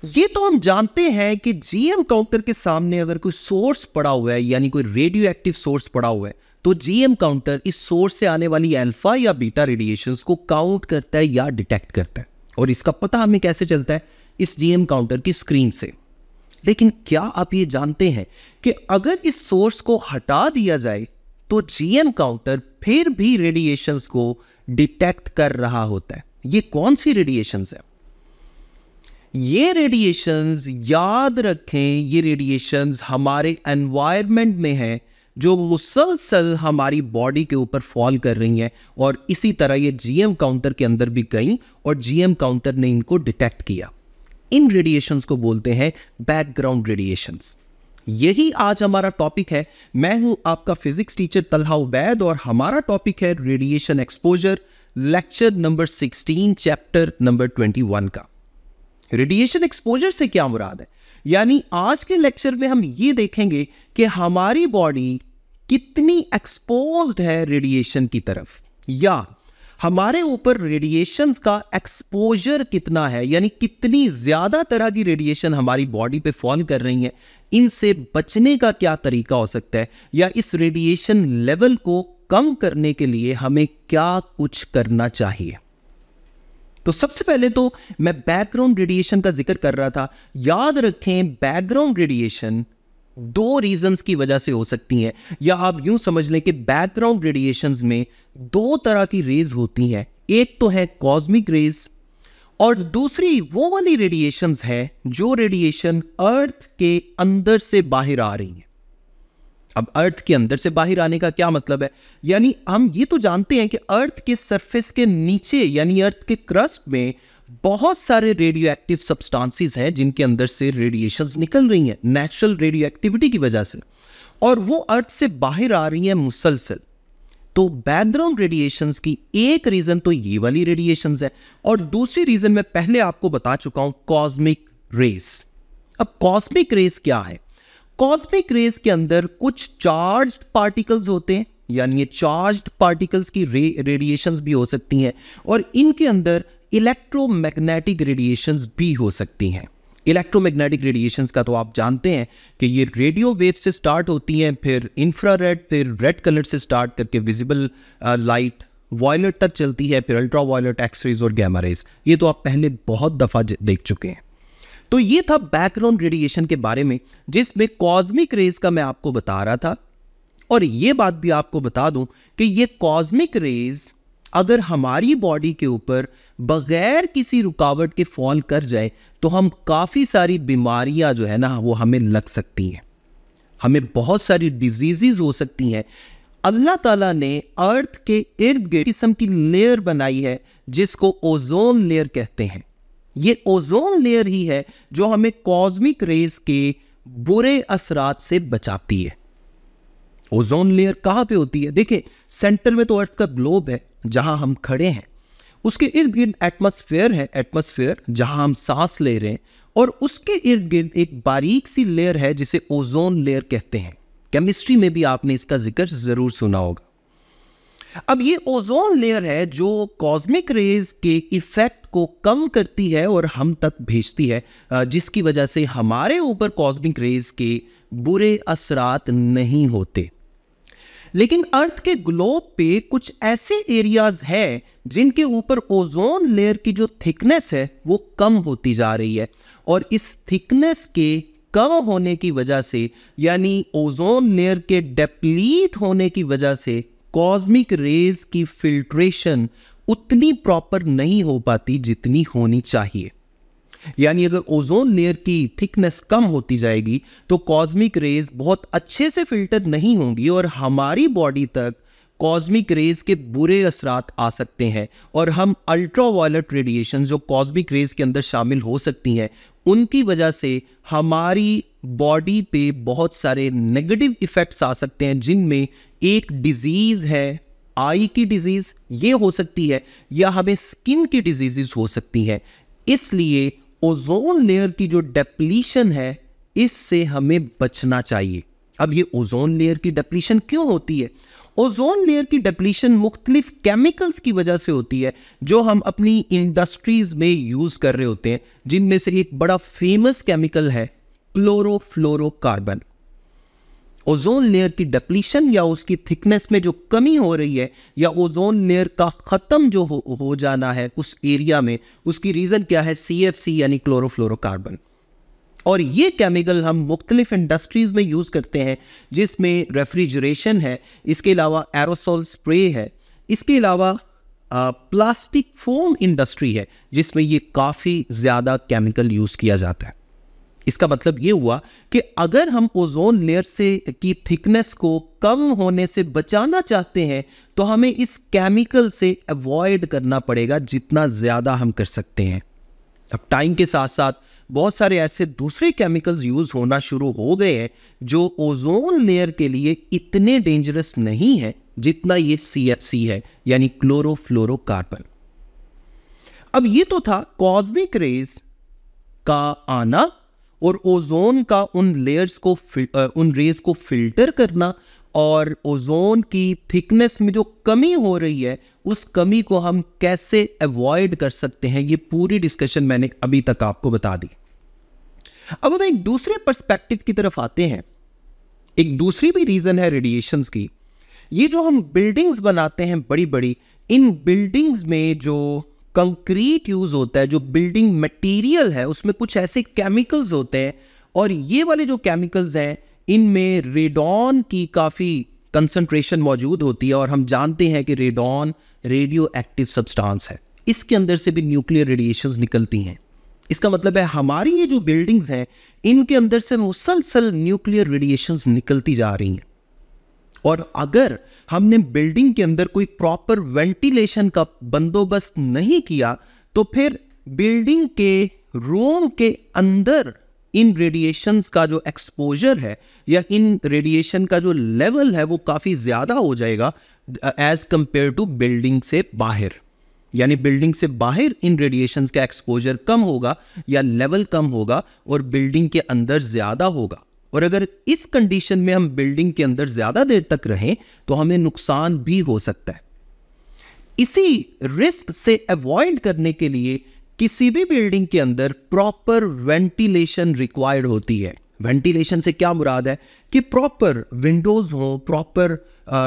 ये तो हम जानते हैं कि जीएम काउंटर के सामने अगर कोई सोर्स पड़ा हुआ है, यानी कोई रेडियो एक्टिव सोर्स पड़ा हुआ है, तो जीएम काउंटर इस सोर्स से आने वाली अल्फा या बीटा रेडिएशंस को काउंट करता है या डिटेक्ट करता है। और इसका पता हमें कैसे चलता है? इस जीएम काउंटर की स्क्रीन से। लेकिन क्या आप ये जानते हैं कि अगर इस सोर्स को हटा दिया जाए तो जीएम काउंटर फिर भी रेडिएशंस को डिटेक्ट कर रहा होता है? ये कौन सी रेडिएशंस है? ये रेडिएशंस, याद रखें, ये रेडिएशंस हमारे एनवायरनमेंट में है जो मुसलसल हमारी बॉडी के ऊपर फॉल कर रही हैं, और इसी तरह ये जीएम काउंटर के अंदर भी गई और जीएम काउंटर ने इनको डिटेक्ट किया। इन रेडिएशंस को बोलते हैं बैकग्राउंड रेडिएशंस। यही आज हमारा टॉपिक है। मैं हूं आपका फिजिक्स टीचर तलहा उबैद और हमारा टॉपिक है radiation exposure, lecture number 16, chapter number 21 का। रेडिएशन एक्सपोजर से क्या मुराद है? यानी आज के लेक्चर में हम ये देखेंगे कि हमारी बॉडी कितनी एक्सपोज्ड है रेडिएशन की तरफ, या हमारे ऊपर रेडिएशंस का एक्सपोजर कितना है, यानी कितनी ज्यादा तरह की रेडिएशन हमारी बॉडी पे फॉल कर रही है। इनसे बचने का क्या तरीका हो सकता है, या इस रेडिएशन लेवल को कम करने के लिए हमें क्या कुछ करना चाहिए। तो सबसे पहले तो मैं बैकग्राउंड रेडिएशन का जिक्र कर रहा था। याद रखें, बैकग्राउंड रेडिएशन दो रीजंस की वजह से हो सकती हैं, या आप यूं समझ लें कि बैकग्राउंड रेडिएशंस में दो तरह की रेज होती हैं। एक तो है कॉस्मिक रेज और दूसरी वो वाली रेडिएशंस है जो रेडिएशन अर्थ के अंदर से बाहर आ रही हैं। अब अर्थ के अंदर से बाहर आने का क्या मतलब है? यानी हम ये तो जानते हैं कि अर्थ के सरफेस के नीचे, यानी अर्थ के क्रस्ट में बहुत सारे रेडियो एक्टिव सब्सटेंसेस हैं जिनके अंदर से रेडिएशंस निकल रही हैं नेचुरल रेडियो एक्टिविटी की वजह से, और वो अर्थ से बाहर आ रही हैं मुसलसल। तो बैकग्राउंड रेडिएशंस की एक रीजन तो ये वाली रेडिएशंस है, और दूसरी रीजन मैं पहले आपको बता चुका हूं, कॉस्मिक रेज। अब कॉस्मिक रेज क्या है? कॉस्मिक रेज के अंदर कुछ चार्ज्ड पार्टिकल्स होते हैं, यानी ये चार्ज्ड पार्टिकल्स की रेडिएशंस भी हो सकती हैं, और इनके अंदर इलेक्ट्रोमैग्नेटिक रेडिएशंस भी हो सकती हैं। इलेक्ट्रोमैग्नेटिक रेडिएशंस का तो आप जानते हैं कि ये रेडियो वेव से स्टार्ट होती हैं, फिर इंफ्रारेड, फिर रेड कलर से स्टार्ट करके विजिबल लाइट, वॉयलेट तक चलती है, फिर अल्ट्रा वॉयलेट, एक्सरेज और गैमा रेज। ये तो आप पहले बहुत दफा देख चुके हैं। तो ये था बैकग्राउंड रेडिएशन के बारे में, जिसमें कॉस्मिक रेज का मैं आपको बता रहा था। और ये बात भी आपको बता दूं कि ये कॉस्मिक रेज अगर हमारी बॉडी के ऊपर बगैर किसी रुकावट के फॉल कर जाए तो हम काफ़ी सारी बीमारियां जो है ना वो हमें लग सकती हैं, हमें बहुत सारी डिजीजेस हो सकती हैं। अल्लाह ताला ने अर्थ के इर्द गिर्द किस्म की लेयर बनाई है जिसको ओजोन लेयर कहते हैं। ये ओजोन लेयर ही है जो हमें कॉस्मिक रेज के बुरे असरात से बचाती है। ओजोन लेयर कहाँ पे होती है? देखिए, सेंटर में तो अर्थ का ग्लोब है जहां हम खड़े हैं, उसके इर्द गिर्द एटमॉस्फेयर है, एटमॉस्फेयर जहां हम सांस ले रहे हैं, और उसके इर्द गिर्द एक बारीक सी लेयर है जिसे ओजोन लेयर कहते हैं। केमिस्ट्री में भी आपने इसका जिक्र जरूर सुना होगा। अब ये ओजोन लेयर है जो कॉस्मिक रेज के इफेक्ट को कम करती है और हम तक भेजती है, जिसकी वजह से हमारे ऊपर कॉस्मिक रेज के बुरे असरात नहीं होते। लेकिन अर्थ के ग्लोब पे कुछ ऐसे एरियाज हैं जिनके ऊपर ओजोन लेयर की जो थिकनेस है वो कम होती जा रही है, और इस थिकनेस के कम होने की वजह से, यानी ओजोन लेयर के डेप्लीट होने की वजह से, कॉस्मिक रेज की फिल्ट्रेशन उतनी प्रॉपर नहीं हो पाती जितनी होनी चाहिए। यानी अगर ओजोन लेयर की थिकनेस कम होती जाएगी तो कॉस्मिक रेज बहुत अच्छे से फिल्टर नहीं होंगी और हमारी बॉडी तक कॉस्मिक रेज के बुरे असरात आ सकते हैं, और हम अल्ट्रावायलेट रेडिएशन जो कॉस्मिक रेज के अंदर शामिल हो सकती हैं उनकी वजह से हमारी बॉडी पे बहुत सारे नेगेटिव इफेक्ट्स आ सकते हैं, जिनमें एक डिजीज है आई की डिजीज, ये हो सकती है, या हमें स्किन की डिजीजेस हो सकती हैं। इसलिए ओजोन लेयर की जो डिप्लीशन है इससे हमें बचना चाहिए। अब ये ओजोन लेयर की डिप्लीशन क्यों होती है? ओजोन लेयर की डिप्लीशन मुख्तलिफ केमिकल्स की वजह से होती है जो हम अपनी इंडस्ट्रीज में यूज कर रहे होते हैं, जिनमें से एक बड़ा फेमस केमिकल है क्लोरोफ्लोरोकार्बन। ओजोन लेयर की डिप्लीशन या उसकी थिकनेस में जो कमी हो रही है या ओजोन लेयर का ख़त्म जो हो जाना है उस एरिया में, उसकी रीज़न क्या है? CFC यानी क्लोरोफ्लोरोकार्बन। और ये केमिकल हम मुख्तलिफ इंडस्ट्रीज़ में यूज़ करते हैं, जिसमें रेफ्रिजरेशन है, इसके अलावा एरोसोल स्प्रे है, इसके अलावा प्लास्टिक फोम इंडस्ट्री है जिसमें ये काफ़ी ज़्यादा केमिकल यूज़ किया जाता है। इसका मतलब ये हुआ कि अगर हम ओजोन लेयर से की थिकनेस को कम होने से बचाना चाहते हैं तो हमें इस केमिकल से अवॉइड करना पड़ेगा जितना ज़्यादा हम कर सकते हैं। अब टाइम के साथ साथ बहुत सारे ऐसे दूसरे केमिकल्स यूज़ होना शुरू हो गए हैं जो ओजोन लेयर के लिए इतने डेंजरस नहीं है जितना ये CFC है, यानी क्लोरोफ्लोरोकार्बन। अब ये तो था कॉस्मिक रेज का आना और ओजोन का उन लेयर्स को उन रेज को फिल्टर करना और ओजोन की थिकनेस में जो कमी हो रही है उस कमी को हम कैसे अवॉइड कर सकते हैं, ये पूरी डिस्कशन मैंने अभी तक आपको बता दी। अब हम एक दूसरे पर्सपेक्टिव की तरफ आते हैं। एक दूसरी भी रीजन है रेडिएशंस की। ये जो हम बिल्डिंग्स बनाते हैं बड़ी बड़ी, इन बिल्डिंग्स में जो कंक्रीट यूज होता है, जो बिल्डिंग मटेरियल है, उसमें कुछ ऐसे केमिकल्स होते हैं और ये वाले जो केमिकल्स हैं इनमें रेडॉन की काफ़ी कंसंट्रेशन मौजूद होती है और हम जानते हैं कि रेडॉन रेडियो एक्टिव सब्सटेंस है। इसके अंदर से भी न्यूक्लियर रेडिएशंस निकलती हैं। इसका मतलब है हमारी ये जो बिल्डिंग्स हैं इनके अंदर से मुसलसल न्यूक्लियर रेडिएशंस निकलती जा रही हैं। और अगर हमने बिल्डिंग के अंदर कोई प्रॉपर वेंटिलेशन का बंदोबस्त नहीं किया तो फिर बिल्डिंग के रूम के अंदर इन रेडिएशंस का जो एक्सपोजर है या इन रेडिएशन का जो लेवल है वो काफ़ी ज़्यादा हो जाएगा एज कंपेयर टू बिल्डिंग से बाहर। यानी बिल्डिंग से बाहर इन रेडिएशंस का एक्सपोजर कम होगा या लेवल कम होगा और बिल्डिंग के अंदर ज़्यादा होगा। और अगर इस कंडीशन में हम बिल्डिंग के अंदर ज़्यादा देर तक रहें तो हमें नुकसान भी हो सकता है। इसी रिस्क से अवॉइड करने के लिए किसी भी बिल्डिंग के अंदर प्रॉपर वेंटिलेशन रिक्वायर्ड होती है। वेंटिलेशन से क्या मुराद है कि प्रॉपर विंडोज हों, प्रॉपर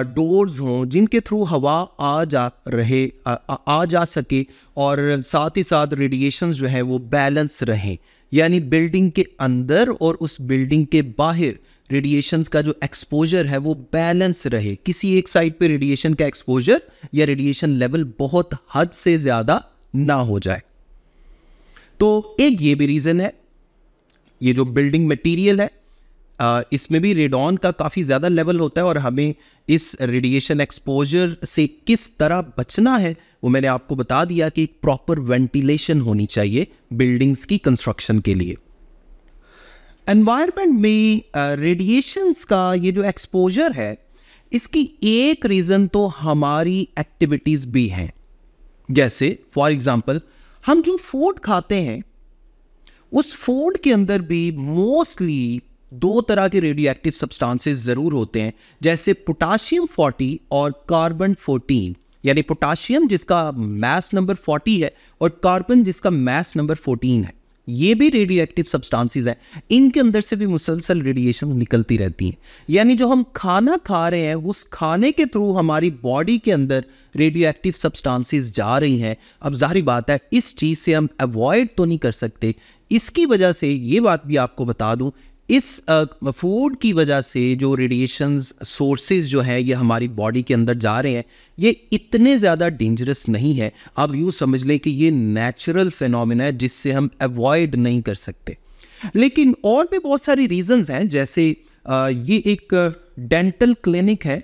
डोर्स हों जिनके थ्रू हवा आ जा सके और साथ ही साथ रेडिएशंस जो है वो बैलेंस रहें। यानी बिल्डिंग के अंदर और उस बिल्डिंग के बाहर रेडिएशंस का जो एक्सपोजर है वो बैलेंस रहे। किसी एक साइड पे रेडिएशन का एक्सपोजर या रेडिएशन लेवल बहुत हद से ज़्यादा ना हो जाए। तो एक ये भी रीज़न है। ये जो बिल्डिंग मटेरियल है इसमें भी रेडॉन का काफ़ी ज़्यादा लेवल होता है और हमें इस रेडिएशन एक्सपोजर से किस तरह बचना है वो मैंने आपको बता दिया कि एक प्रॉपर वेंटिलेशन होनी चाहिए बिल्डिंग्स की कंस्ट्रक्शन के लिए। एनवायरनमेंट में रेडिएशंस का ये जो एक्सपोजर है इसकी एक रीज़न तो हमारी एक्टिविटीज़ भी हैं। जैसे फॉर एग्ज़ाम्पल हम जो फूड खाते हैं उस फूड के अंदर भी मोस्टली दो तरह के रेडियो एक्टिव सब्सटेंसेस ज़रूर होते हैं, जैसे पोटाशियम 40 और कार्बन 14। यानी पोटाशियम जिसका मास नंबर 40 है और कार्बन जिसका मास नंबर 14 है। ये भी रेडियो एक्टिव सब्सटेंसेस हैं। इनके अंदर से भी मुसलसल रेडिएशन निकलती रहती हैं। यानी जो हम खाना खा रहे हैं उस खाने के थ्रू हमारी बॉडी के अंदर रेडियो एक्टिव सब्सटेंसेस जा रही हैं। अब जाहिर बात है इस चीज़ से हम अवॉइड तो नहीं कर सकते। इसकी वजह से ये बात भी आपको बता दूं, इस फूड की वजह से जो रेडिएशंस सोर्सेज जो है ये हमारी बॉडी के अंदर जा रहे हैं ये इतने ज़्यादा डेंजरस नहीं है। आप यूँ समझ लें कि ये नेचुरल फिनोमेना है जिससे हम अवॉइड नहीं कर सकते। लेकिन और भी बहुत सारी रीजंस हैं, जैसे ये एक डेंटल क्लिनिक है।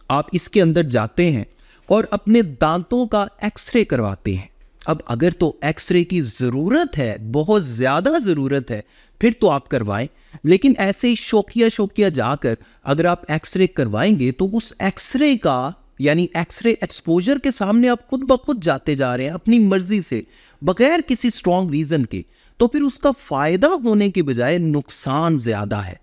आप इसके अंदर जाते हैं और अपने दांतों का एक्सरे करवाते हैं। अब अगर तो एक्सरे की ज़रूरत है, बहुत ज़्यादा ज़रूरत है, फिर तो आप करवाएं। लेकिन ऐसे ही शौकिया जाकर अगर आप एक्सरे करवाएंगे तो उस एक्सरे का यानी एक्सरे एक्सपोजर के सामने आप खुद ब खुद जाते जा रहे हैं अपनी मर्जी से, बगैर किसी स्ट्रॉन्ग रीज़न के, तो फिर उसका फ़ायदा होने के बजाय नुकसान ज़्यादा है।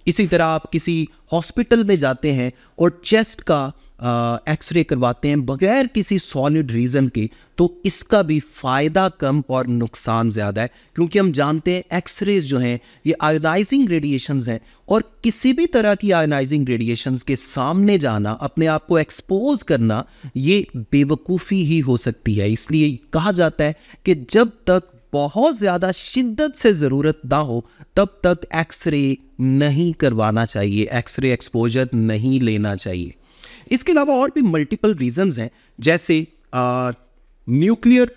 इसी तरह आप किसी हॉस्पिटल में जाते हैं और चेस्ट का एक्सरे करवाते हैं बगैर किसी सॉलिड रीज़न के, तो इसका भी फ़ायदा कम और नुकसान ज़्यादा है, क्योंकि हम जानते हैं एक्सरेज जो हैं ये आयोनाइजिंग रेडिएशंस हैं, और किसी भी तरह की आयोनाइजिंग रेडिएशंस के सामने जाना, अपने आप को एक्सपोज करना, ये बेवकूफ़ी ही हो सकती है। इसलिए कहा जाता है कि जब तक बहुत ज़्यादा शिद्दत से ज़रूरत ना हो तब तक एक्सरे नहीं करवाना चाहिए, एक्सरे एक्सपोजर नहीं लेना चाहिए। इसके अलावा और भी मल्टीपल रीजंस हैं, जैसे न्यूक्लियर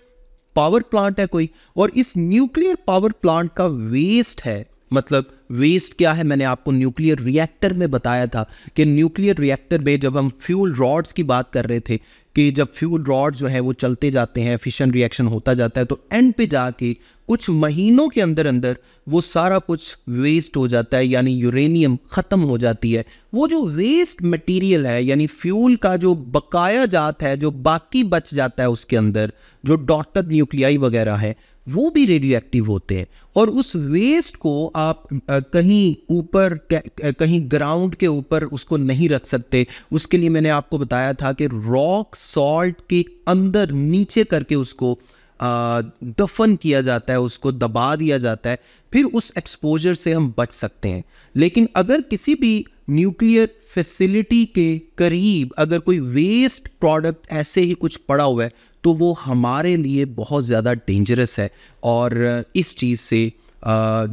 पावर प्लांट है कोई, और इस न्यूक्लियर पावर प्लांट का वेस्ट है, मतलब वेस्ट क्या है, मैंने आपको न्यूक्लियर रिएक्टर में बताया था कि न्यूक्लियर रिएक्टर में जब हम फ्यूल रॉड्स की बात कर रहे थे कि जब फ्यूल रॉड जो है वो चलते जाते हैं, फिशन रिएक्शन होता जाता है, तो एंड पे जाके कुछ महीनों के अंदर अंदर वो सारा कुछ वेस्ट हो जाता है, यानी यूरेनियम ख़त्म हो जाती है। वो जो वेस्ट मटेरियल है, यानी फ्यूल का जो बकाया जात है, जो बाकी बच जाता है उसके अंदर, जो डॉटर न्यूक्लियाई वगैरह है, वो भी रेडियो एक्टिव होते हैं। और उस वेस्ट को आप कहीं ऊपर, कहीं ग्राउंड के ऊपर उसको नहीं रख सकते। उसके लिए मैंने आपको बताया था कि रॉक सॉल्ट के अंदर नीचे करके उसको दफन किया जाता है, उसको दबा दिया जाता है, फिर उस एक्सपोजर से हम बच सकते हैं। लेकिन अगर किसी भी न्यूक्लियर फैसिलिटी के करीब अगर कोई वेस्ट प्रोडक्ट ऐसे ही कुछ पड़ा हुआ है, तो वो हमारे लिए बहुत ज़्यादा डेंजरस है, और इस चीज़ से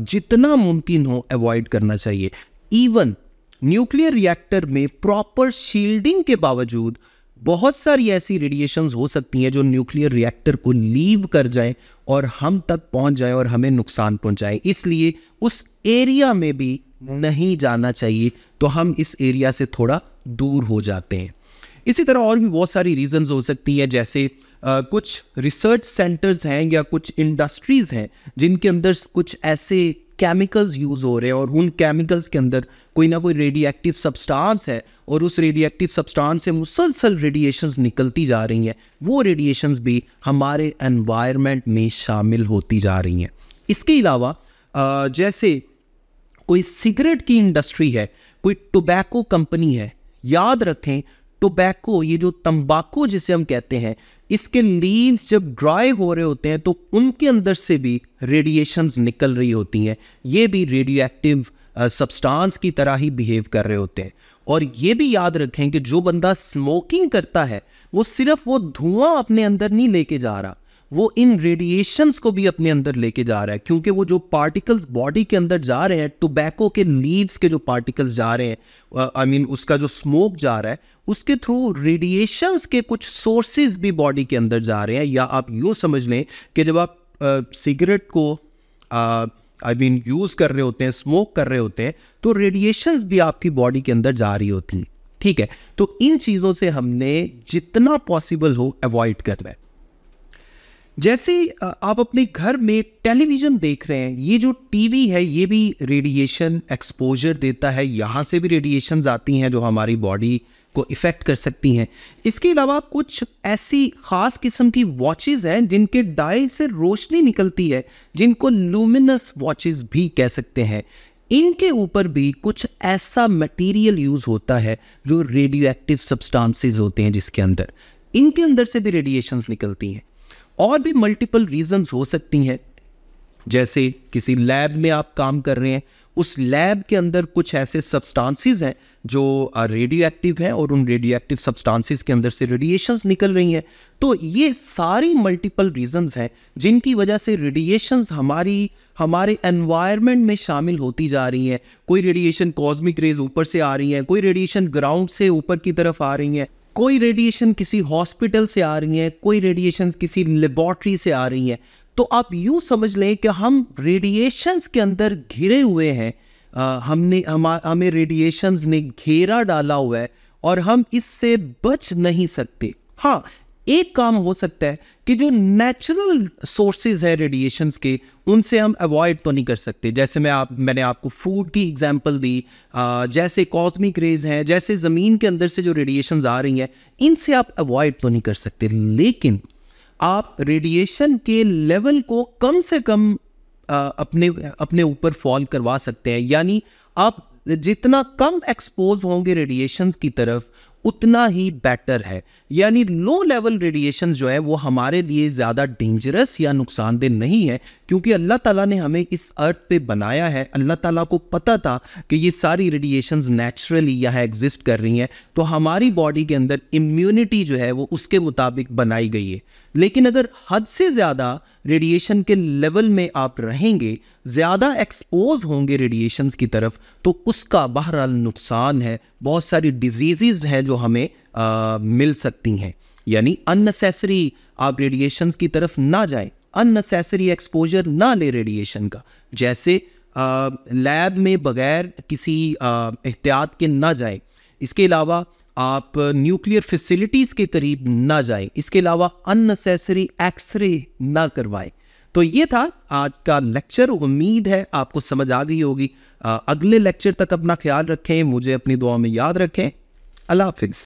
जितना मुमकिन हो अवॉइड करना चाहिए। इवन न्यूक्लियर रिएक्टर में प्रॉपर शील्डिंग के बावजूद बहुत सारी ऐसी रेडिएशंस हो सकती हैं जो न्यूक्लियर रिएक्टर को लीव कर जाएं और हम तक पहुंच जाएं और हमें नुकसान पहुंचाएं। इसलिए उस एरिया में भी नहीं जाना चाहिए, तो हम इस एरिया से थोड़ा दूर हो जाते हैं। इसी तरह और भी बहुत सारी रीजंस हो सकती हैं, जैसे कुछ रिसर्च सेंटर्स हैं या कुछ इंडस्ट्रीज़ हैं जिनके अंदर कुछ ऐसे केमिकल्स यूज़ हो रहे हैं, और उन केमिकल्स के अंदर कोई ना कोई रेडियो एक्टिव सब्सटेंस है, और उस रेडियो एक्टिव सब्सटेंस से मुसलसल रेडिएशंस निकलती जा रही हैं। वो रेडिएशंस भी हमारे एनवायरनमेंट में शामिल होती जा रही हैं। इसके अलावा जैसे कोई सिगरेट की इंडस्ट्री है, कोई टोबैको कंपनी है, याद रखें टोबैको, ये जो तंबाकू जिसे हम कहते हैं, इसके लीव्स जब ड्राई हो रहे होते हैं तो उनके अंदर से भी रेडिएशंस निकल रही होती हैं। ये भी रेडियो एक्टिव सब्सटेंस की तरह ही बिहेव कर रहे होते हैं। और ये भी याद रखें कि जो बंदा स्मोकिंग करता है वो सिर्फ वो धुआं अपने अंदर नहीं लेके जा रहा, वो इन रेडिएशंस को भी अपने अंदर लेके जा रहा है, क्योंकि वो जो पार्टिकल्स बॉडी के अंदर जा रहे हैं, टोबैको के लीव्स के जो पार्टिकल्स जा रहे हैं, उसका जो स्मोक जा रहा है, उसके थ्रू रेडिएशंस के कुछ सोर्सेज भी बॉडी के अंदर जा रहे हैं। या आप यूँ समझ लें कि जब आप सिगरेट को यूज़ कर रहे होते हैं, स्मोक कर रहे होते हैं, तो रेडिएशंस भी आपकी बॉडी के अंदर जा रही होती हैं। ठीक है, तो इन चीज़ों से हमने जितना पॉसिबल हो अवॉइड करना है। जैसे आप अपने घर में टेलीविज़न देख रहे हैं, ये जो टीवी है ये भी रेडिएशन एक्सपोजर देता है, यहाँ से भी रेडिएशंस आती हैं जो हमारी बॉडी को इफ़ेक्ट कर सकती हैं। इसके अलावा कुछ ऐसी ख़ास किस्म की वॉचेज़ हैं जिनके डायल से रोशनी निकलती है, जिनको लूमिनस वॉचेज़ भी कह सकते हैं। इनके ऊपर भी कुछ ऐसा मटेरियल यूज़ होता है जो रेडियो एक्टिव सब्सटेंसेस होते हैं, जिसके अंदर इनके अंदर से भी रेडिएशंस निकलती हैं। और भी मल्टीपल रीजंस हो सकती हैं, जैसे किसी लैब में आप काम कर रहे हैं, उस लैब के अंदर कुछ ऐसे सब्सटेंसेस हैं जो रेडियो एक्टिव हैं, और उन रेडियो एक्टिव सब्सटेंसेस के अंदर से रेडिएशंस निकल रही हैं। तो ये सारी मल्टीपल रीजंस हैं जिनकी वजह से रेडिएशंस हमारे एनवायरनमेंट में शामिल होती जा रही हैं। कोई रेडिएशन कॉस्मिक रेज ऊपर से आ रही हैं, कोई रेडिएशन ग्राउंड से ऊपर की तरफ आ रही हैं, कोई रेडिएशन किसी हॉस्पिटल से आ रही हैं, कोई रेडिएशन किसी लेबॉर्ट्री से आ रही हैं। तो आप यूँ समझ लें कि हम रेडिएशंस के अंदर घिरे हुए हैं, हमें रेडिएशंस ने घेरा डाला हुआ है और हम इससे बच नहीं सकते। हाँ, एक काम हो सकता है कि जो नेचुरल सोर्सेज है रेडिएशंस के, उनसे हम अवॉइड तो नहीं कर सकते। जैसे मैंने आपको फूड की एग्जांपल दी, जैसे कॉस्मिक रेज हैं, जैसे ज़मीन के अंदर से जो रेडिएशंस आ रही हैं, इनसे आप अवॉइड तो नहीं कर सकते, लेकिन आप रेडिएशन के लेवल को कम से कम अपने ऊपर फॉल करवा सकते हैं। यानी आप जितना कम एक्सपोज होंगे रेडिएशंस की तरफ, उतना ही बेटर है। यानी लो लेवल रेडिएशन जो है वो हमारे लिए ज़्यादा डेंजरस या नुकसानदेह नहीं है, क्योंकि अल्लाह ताला ने हमें इस अर्थ पे बनाया है। अल्लाह ताला को पता था कि ये सारी रेडिएशंस नेचुरली यहाँ एग्जिस्ट कर रही हैं, तो हमारी बॉडी के अंदर इम्यूनिटी जो है वो उसके मुताबिक बनाई गई है। लेकिन अगर हद से ज़्यादा रेडिएशन के लेवल में आप रहेंगे, ज़्यादा एक्सपोज होंगे रेडिएशंस की तरफ, तो उसका बहरहाल नुकसान है। बहुत सारी डिजीज़ हैं जो हमें मिल सकती हैं। यानी अननेसेसरी आप रेडिएशंस की तरफ ना जाएं, अननेसेसरी एक्सपोजर ना ले रेडिएशन का। जैसे लैब में बगैर किसी एहतियात के ना जाएं। इसके अलावा आप न्यूक्लियर फैसिलिटीज़ के करीब ना जाएं। इसके अलावा अननेसेसरी एक्सरे ना करवाएं। तो ये था आज का लेक्चर। उम्मीद है आपको समझ आ गई होगी। अगले लेक्चर तक अपना ख्याल रखें, मुझे अपनी दुआ में याद रखें। अल्लाह हाफिज़।